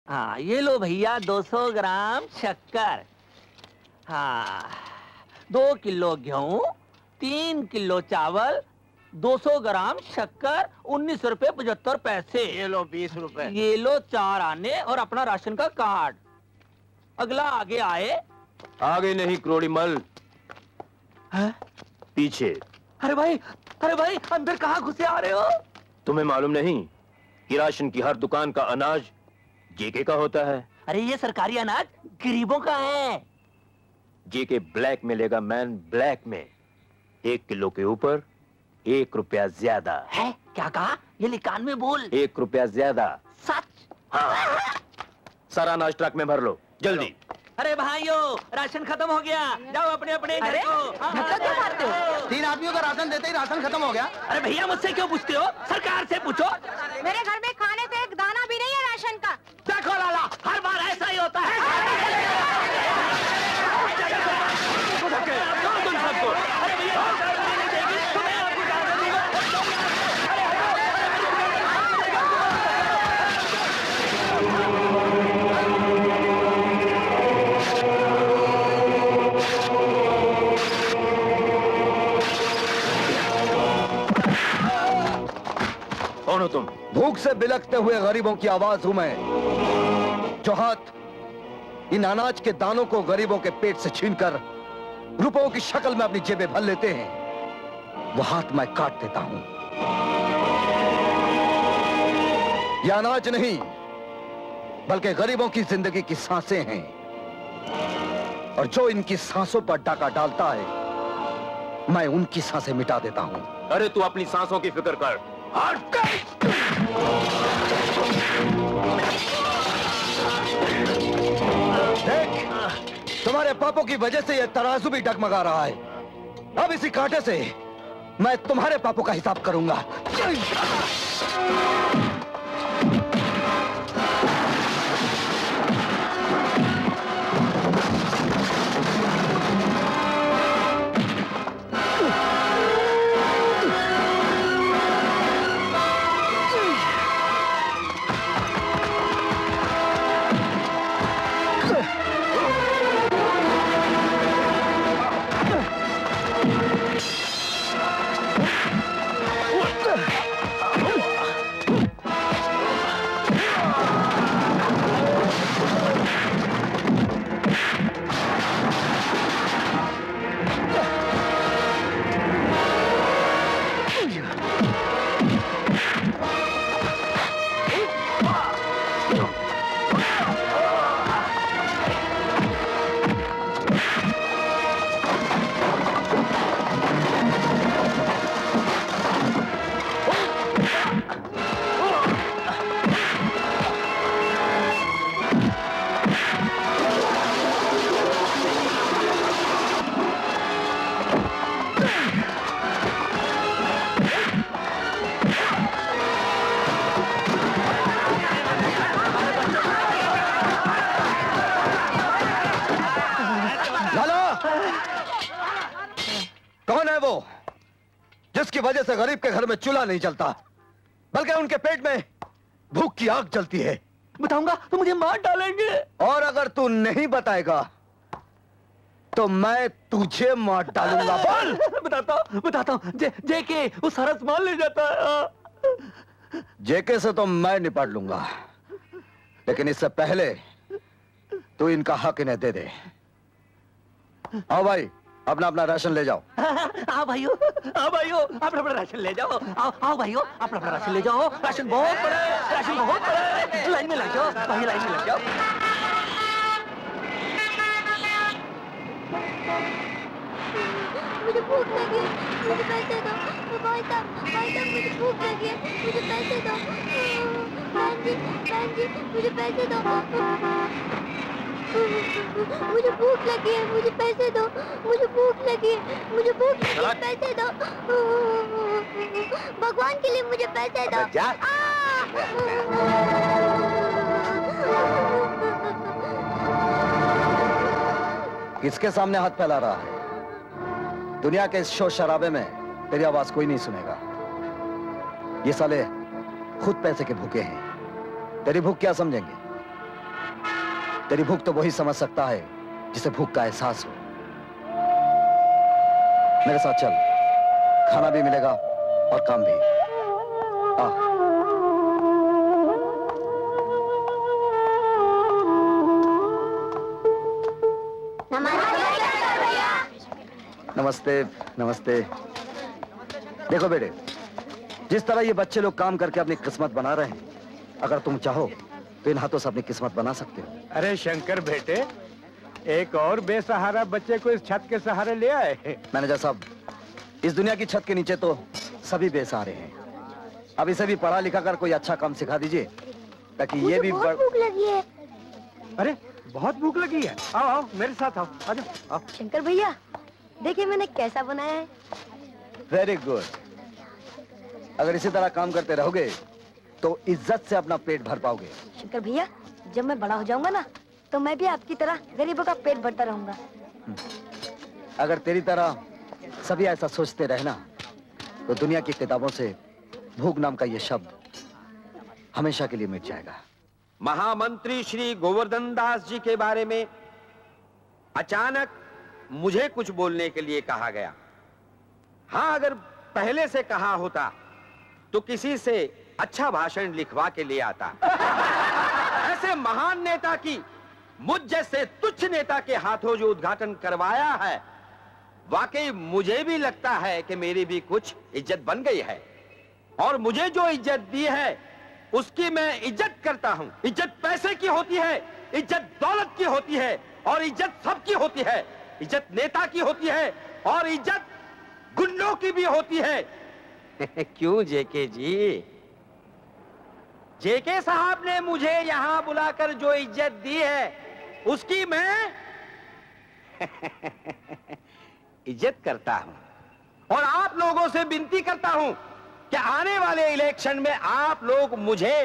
हाँ ये लो भैया 200 ग्राम शक्कर। हाँ 2 किलो गेहूं, 3 किलो चावल, 200 ग्राम शक्कर, 19 रुपए 75 पैसे। ये लो 20 रुपए। ये लो 4 आने और अपना राशन का कार्ड। अगला आगे आए। आगे नहीं क्रोड़ी मल, पीछे। अरे भाई अंदर कहाँ घुसे आ रहे हो? तुम्हें मालूम नहीं कि राशन की हर दुकान का अनाज जेके का होता है? अरे ये सरकारी अनाज गरीबों का है। जेके ब्लैक में लेगा मैन, ब्लैक में 1 किलो के ऊपर 1 रुपया ज्यादा है। क्या कहा? ये लिकान में बोल। 1 रुपया ज्यादा। सच? हाँ। सारा अनाज ट्रक में भर लो जल्दी। अरे भाइयों राशन खत्म हो गया, जाओ अपने अपने घर को। धक्का क्यों मारते हो? 3 आदमियों का राशन देते ही राशन खत्म हो गया। अरे भैया मुझसे क्यों पूछते हो? सरकार से पूछो। मेरे घर में खाने को एक दाना भी नहीं है राशन का। देखो लाला, हर बार ऐसा ही होता है। कौन हो तुम? भूख से बिलखते हुए गरीबों की आवाज हूं मैं, जो हाथ इन अनाज के दानों को गरीबों के पेट से छीनकर रुपयों की शक्ल में अपनी जेबें भर लेते हैं, वो हाथ मैं काट देता हूं। यह अनाज नहीं बल्कि गरीबों की जिंदगी की सांसें हैं, और जो इनकी सांसों पर डाका डालता है मैं उनकी सांसें मिटा देता हूं। अरे तू अपनी सांसों की फिक्र कर। देख, तुम्हारे पापों की वजह से यह तराजू भी डगमगा रहा है। अब इसी कांटे से मैं तुम्हारे पापों का हिसाब करूंगा। कौन है वो जिसकी वजह से गरीब के घर में चूल्हा नहीं जलता बल्कि उनके पेट में भूख की आग जलती है? बताऊंगा तो मुझे मार डालेंगे। और अगर तू नहीं बताएगा तो मैं तुझे मार डालूंगा। बोल। बताता हूँ। जेके वो सारा सामान ले जाता है। जेके से तो मैं निपट लूंगा, लेकिन इससे पहले तू इनका हक इन्हें दे दे। आओ भाई, अपना अपना राशन ले जाओ। आओ भाइयों अपना अपना राशन ले जाओ। आओ भाइयों अपना अपना राशन ले जाओ। राशन बहुत बड़ा है, लाइन में लग जाओ भाई, लाइन में लग जाओ। मुझे भूख लगी है, मुझे पैसे दो। भाई साहब मुझे भूख लगी है, मुझे पैसे दो। बहन जी मुझे पैसे दो। मुझे भूख लगी है, मुझे पैसे दो। मुझे भूख लगी है, मुझे भूख लगी है, पैसे दो। भगवान के लिए मुझे पैसे दो। किसके सामने हाथ फैला रहा है? दुनिया के इस शोर शराबे में तेरी आवाज कोई नहीं सुनेगा। ये साले खुद पैसे के भूखे हैं, तेरी भूख क्या समझेंगे? तेरी भूख तो वही समझ सकता है जिसे भूख का एहसास हो। मेरे साथ चल, खाना भी मिलेगा और काम भी। आ। नमस्ते नमस्ते। देखो बेटे, जिस तरह ये बच्चे लोग काम करके अपनी किस्मत बना रहे हैं, अगर तुम चाहो तो इन हाथों से अपनी किस्मत बना सकते हो। अरे शंकर बेटे, एक और बेसहारा बच्चे को इस छत के सहारे ले आए। मैनेजर साहब, इस दुनिया की छत के नीचे तो सभी बेसहारे हैं। अब इसे भी पढ़ा लिखा कर कोई अच्छा काम सिखा दीजिए ताकि ये भी बहुत भूख लगी है। अरे बहुत भूख लगी है। आओ आओ मेरे साथ आओ, आ जाओ आओ। शंकर भैया, देखिए मैंने कैसा बनाया है। Very good. अगर इसी तरह काम करते रहोगे तो इज्जत से अपना पेट भर पाओगे। शंकर भैया, जब मैं बड़ा हो जाऊंगा ना, तो मैं भी आपकी तरह गरीबों का पेट भरता रहूंगा। अगर तेरी तरह सभी ऐसा सोचते रहना तो दुनिया की किताबों से भूख नाम का ये शब्द हमेशा के लिए मिट जाएगा। महामंत्री श्री गोवर्धन दास जी के बारे में अचानक मुझे कुछ बोलने के लिए कहा गया। हाँ, अगर पहले से कहा होता तो किसी से अच्छा भाषण लिखवा के ले आता। ऐसे महान नेता की मुझ जैसे तुच्छ नेता के हाथों जो उद्घाटन करवाया है, वाकई मुझे भी लगता है कि मेरी भी कुछ इज्जत बन गई है। और मुझे जो इज्जत दी है उसकी मैं इज्जत करता हूं। इज्जत पैसे की होती है, इज्जत दौलत की होती है, और इज्जत सबकी होती है। इज्जत नेता की होती है और इज्जत गुंडों की भी होती है। क्यों जेके जी? जेके साहब ने मुझे यहां बुलाकर जो इज्जत दी है उसकी मैं इज्जत करता हूं। और आप लोगों से विनती करता हूं कि आने वाले इलेक्शन में आप लोग मुझे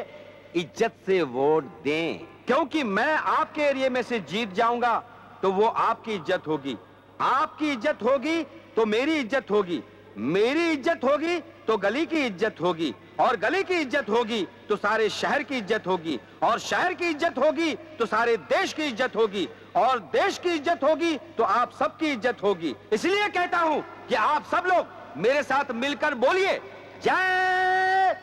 इज्जत से वोट दें, क्योंकि मैं आपके एरिया में से जीत जाऊंगा तो वो आपकी इज्जत होगी, आपकी इज्जत होगी तो मेरी इज्जत होगी, मेरी इज्जत होगी तो गली की इज्जत होगी, और गली की इज्जत होगी तो सारे शहर की इज्जत होगी, और शहर की इज्जत होगी तो सारे देश की इज्जत होगी, और देश की इज्जत होगी तो आप सबकी इज्जत होगी। इसलिए कहता हूं कि आप सब लोग मेरे साथ मिलकर बोलिए, जय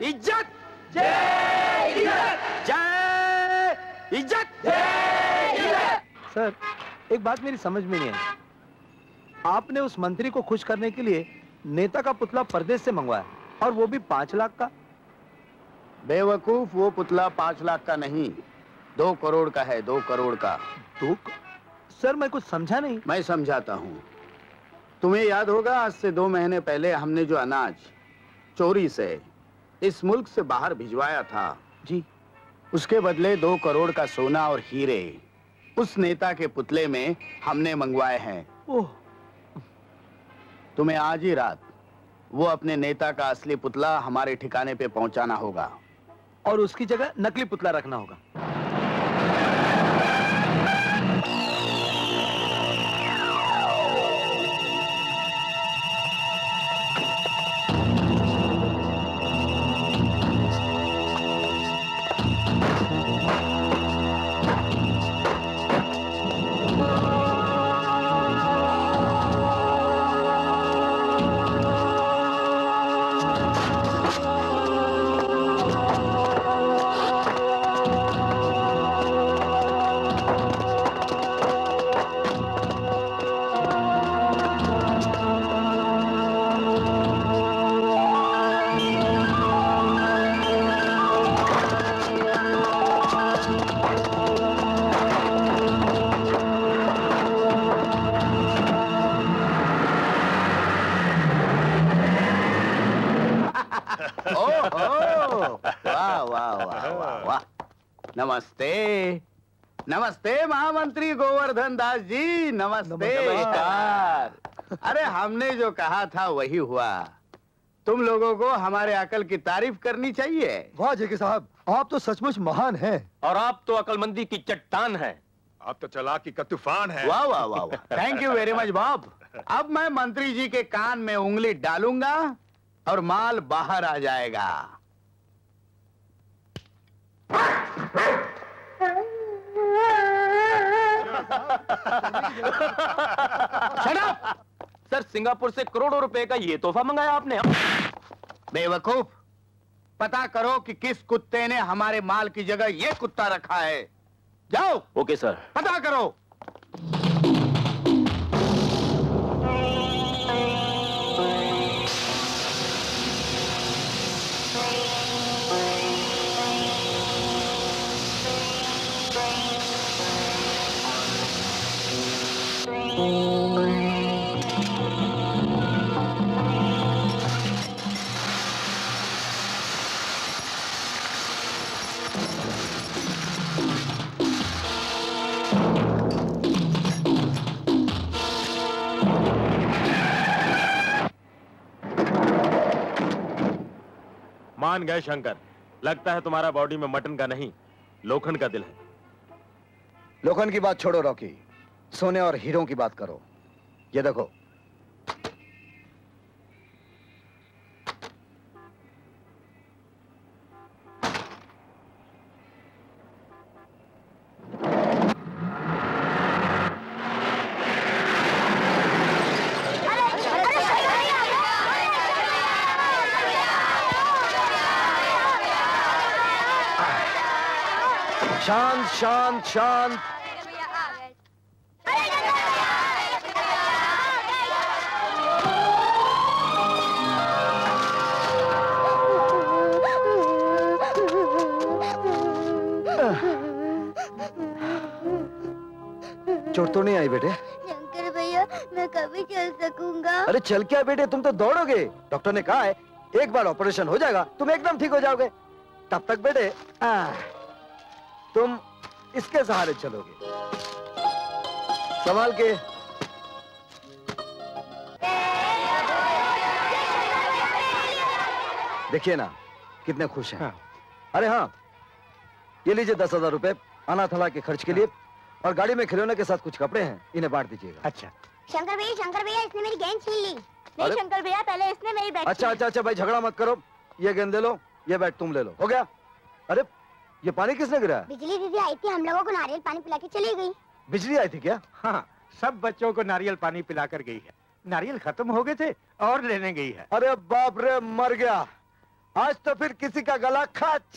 इज्जत, जय इज्जत, जय इज्जत, जय इज्जत। सर, एक बात मेरी समझ में नहीं आई। आपने उस मंत्री को खुश करने के लिए नेता का पुतला परदेश से मंगवाया, और वो भी 5 लाख का। बेवकूफ, वो पुतला 5 लाख का नहीं, 2 करोड़ का है, 2 करोड़ का। सर, मैं कुछ समझा नहीं। मैं समझाता हूँ। तुम्हें याद होगा, आज से 2 महीने पहले हमने जो अनाज चोरी से इस मुल्क से बाहर भिजवाया था जी, उसके बदले 2 करोड़ का सोना और हीरे उस नेता के पुतले में हमने मंगवाए हैं। ओह, तुम्हें आज ही रात वो अपने नेता का असली पुतला हमारे ठिकाने पे पहुंचाना होगा, और उसकी जगह नकली पुतला रखना होगा। नमस्ते, नमस्ते महामंत्री गोवर्धन दास जी, नमस्ते। नमस्कार। अरे हमने जो कहा था वही हुआ। तुम लोगों को हमारे अकल की तारीफ करनी चाहिए। वाह जेके साहब, आप तो सचमुच महान हैं। और आप तो अकलमंदी की चट्टान है। आप तो चालाकी का तूफान है। वाह वाह वाह, thank you very much Bob. अब मैं मंत्री जी के कान में उंगली डालूंगा और माल बाहर आ जाएगा। सर, सिंगापुर से करोड़ों रुपए का ये तोहफा मंगाया आपने? बेवकूफ, पता करो कि किस कुत्ते ने हमारे माल की जगह ये कुत्ता रखा है। जाओ। Okay sir. पता करो। मान गए शंकर, लगता है तुम्हारा बॉडी में मटन का नहीं लोखंड का दिल है। लोखंड की बात छोड़ो रॉकी, सोने और हीरों की बात करो। ये देखो, शांत शांत शांत। चोट तो नहीं आई बेटे? शंकर भैया, मैं कभी चल सकूंगा? अरे चल क्या बेटे, तुम तो दौड़ोगे। डॉक्टर ने कहा है एक बार ऑपरेशन हो जाएगा तुम एकदम ठीक हो जाओगे। तब तक बेटे तुम इसके सहारे चलोगे। संभाल के। देखिए ना कितने खुश हैं। अरे हाँ, ये लीजिए 10,000 रुपए अनाथालय के खर्च के लिए, और गाड़ी में खिलौने के साथ कुछ कपड़े हैं, इन्हें बांट दीजिएगा। अच्छा। शंकर भैया, इसने मेरी गेंद छीन ली। अरे? नहीं शंकर भैया, पहले इसने मेरी बैट अच्छा अच्छा अच्छा भाई, झगड़ा मत करो। ये गेंद ले लो, ये बैट तुम ले लो। हो गया? अरे ये पानी किसने गिराया? बिजली दीदी आई थी, हम लोगों को नारियल पानी पिला के चली गई। बिजली आई थी क्या? हाँ, सब बच्चों को नारियल पानी पिलाकर गई है। नारियल खत्म हो गए थे और लेने गई है। अरे बाप रे, मर गया। आज तो फिर किसी का गला खच।